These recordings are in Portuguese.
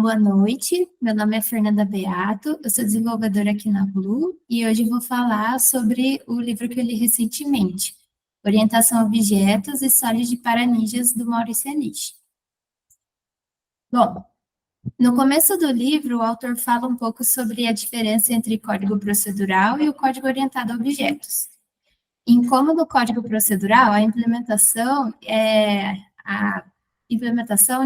boa noite. Meu nome é Fernanda Beato, eu sou desenvolvedora aqui na Blue e hoje vou falar sobre o livro que eu li recentemente, Orientação a Objetos e Sólidos de Paraninjas, do Maurício Anish. Bom, no começo do livro, o autor fala um pouco sobre a diferença entre código procedural e o código orientado a objetos. Em como no código procedural, a implementação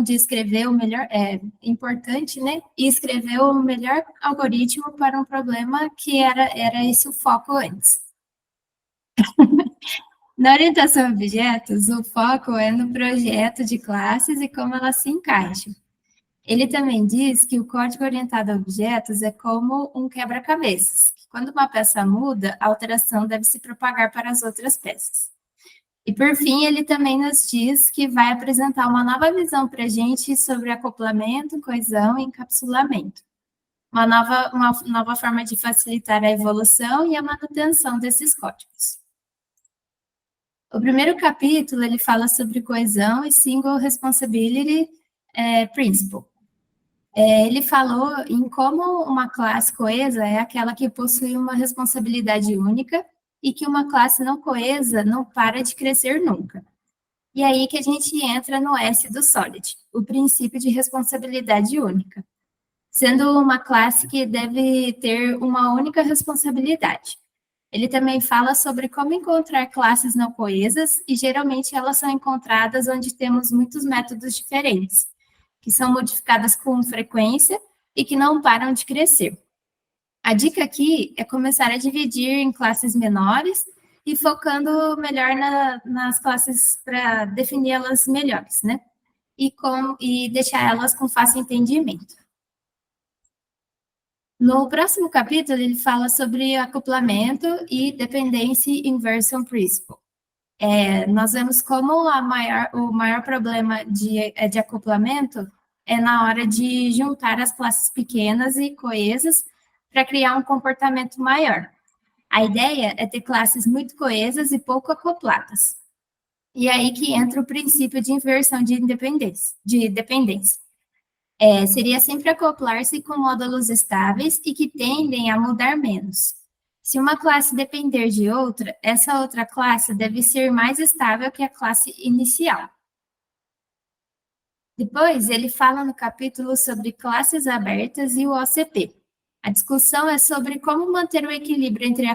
de escrever o melhor, é importante, né? E escrever o melhor algoritmo para um problema que era esse o foco antes. Na orientação a objetos, o foco é no projeto de classes e como elas se encaixam. Ele também diz que o código orientado a objetos é como um quebra-cabeças. Quando uma peça muda, a alteração deve se propagar para as outras peças. E, por fim, ele também nos diz que vai apresentar uma nova visão para a gente sobre acoplamento, coesão e encapsulamento. Uma nova forma de facilitar a evolução e a manutenção desses códigos. O primeiro capítulo, ele fala sobre coesão e Single Responsibility Principle. Ele falou em como uma classe coesa é aquela que possui uma responsabilidade única e que uma classe não coesa não para de crescer nunca. E aí que a gente entra no S do Solid, o princípio de responsabilidade única, sendo uma classe que deve ter uma única responsabilidade. Ele também fala sobre como encontrar classes não coesas, e geralmente elas são encontradas onde temos muitos métodos diferentes, que são modificadas com frequência e que não param de crescer. A dica aqui é começar a dividir em classes menores e focando melhor nas classes para definir elas melhores, né? E deixar elas com fácil entendimento. No próximo capítulo, ele fala sobre acoplamento e Dependency Inversion Principle. Nós vemos como o maior problema de acoplamento é na hora de juntar as classes pequenas e coesas para criar um comportamento maior. A ideia é ter classes muito coesas e pouco acopladas. E aí que entra o princípio de inversão de dependência. Seria sempre acoplar-se com módulos estáveis e que tendem a mudar menos. Se uma classe depender de outra, essa outra classe deve ser mais estável que a classe inicial. Depois, ele fala no capítulo sobre classes abertas e o OCP. A discussão é sobre como manter o equilíbrio entre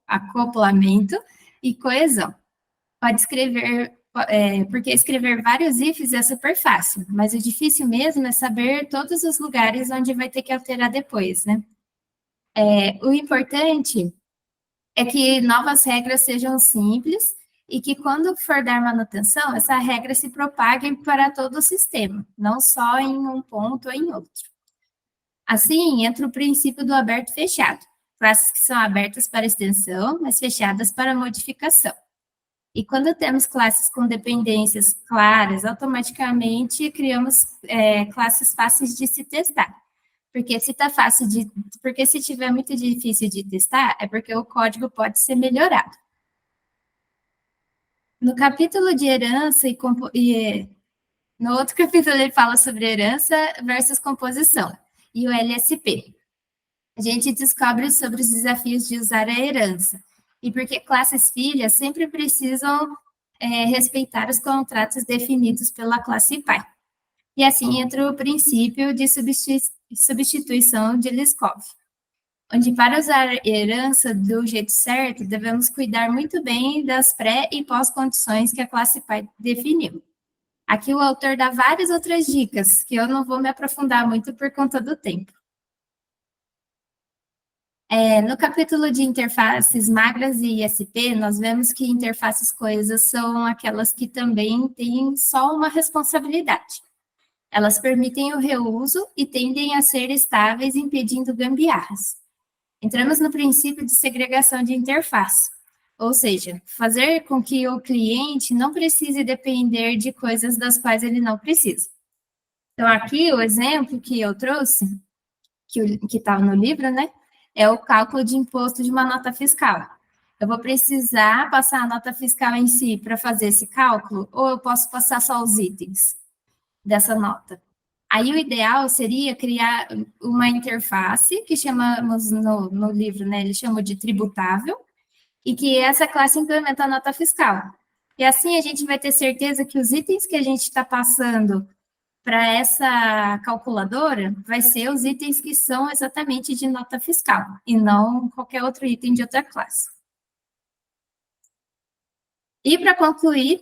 acoplamento e coesão. Pode escrever, porque escrever vários ifs é super fácil, mas o difícil mesmo é saber todos os lugares onde vai ter que alterar depois, né? O importante é que novas regras sejam simples e que quando for dar manutenção, essa regra se propague para todo o sistema, não só em um ponto ou em outro. Assim, entra o princípio do aberto e fechado, classes que são abertas para extensão, mas fechadas para modificação. E quando temos classes com dependências claras, automaticamente criamos classes fáceis de se testar. Porque se tiver muito difícil de testar, é porque o código pode ser melhorado. No capítulo de herança no outro capítulo ele fala sobre herança versus composição e o LSP. A gente descobre sobre os desafios de usar a herança e porque classes filhas sempre precisam respeitar os contratos definidos pela classe pai. E assim entra o princípio de substituição de Liskov, onde para usar a herança do jeito certo, devemos cuidar muito bem das pré- e pós-condições que a classe pai definiu. Aqui o autor dá várias outras dicas, que eu não vou me aprofundar muito por conta do tempo. No capítulo de interfaces magras e ISP, nós vemos que interfaces coesas são aquelas que também têm só uma responsabilidade. Elas permitem o reuso e tendem a ser estáveis, impedindo gambiarras. Entramos no princípio de segregação de interface, ou seja, fazer com que o cliente não precise depender de coisas das quais ele não precisa. Então, aqui o exemplo que eu trouxe, que estava no livro, né, é o cálculo de imposto de uma nota fiscal. Eu vou precisar passar a nota fiscal em si para fazer esse cálculo, ou eu posso passar só os itens dessa nota? Aí o ideal seria criar uma interface, que chamamos no livro, né, eles chamam de tributável, e que essa classe implementa a nota fiscal. E assim a gente vai ter certeza que os itens que a gente está passando para essa calculadora vai ser os itens que são exatamente de nota fiscal, e não qualquer outro item de outra classe. E para concluir,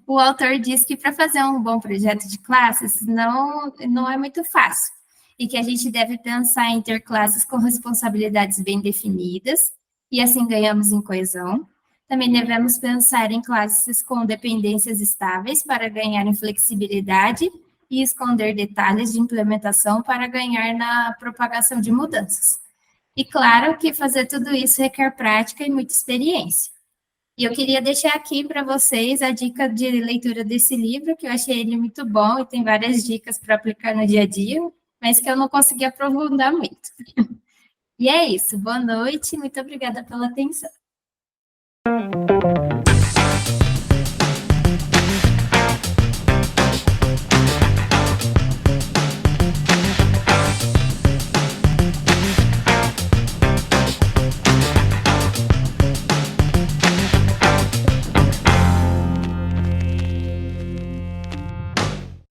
o autor diz que para fazer um bom projeto de classes não é muito fácil, e que a gente deve pensar em ter classes com responsabilidades bem definidas, e assim ganhamos em coesão. Também devemos pensar em classes com dependências estáveis para ganhar em flexibilidade e esconder detalhes de implementação para ganhar na propagação de mudanças. E claro que fazer tudo isso requer prática e muita experiência. E eu queria deixar aqui para vocês a dica de leitura desse livro, que eu achei ele muito bom e tem várias dicas para aplicar no dia a dia, mas que eu não consegui aprofundar muito. E é isso. Boa noite, muito obrigada pela atenção.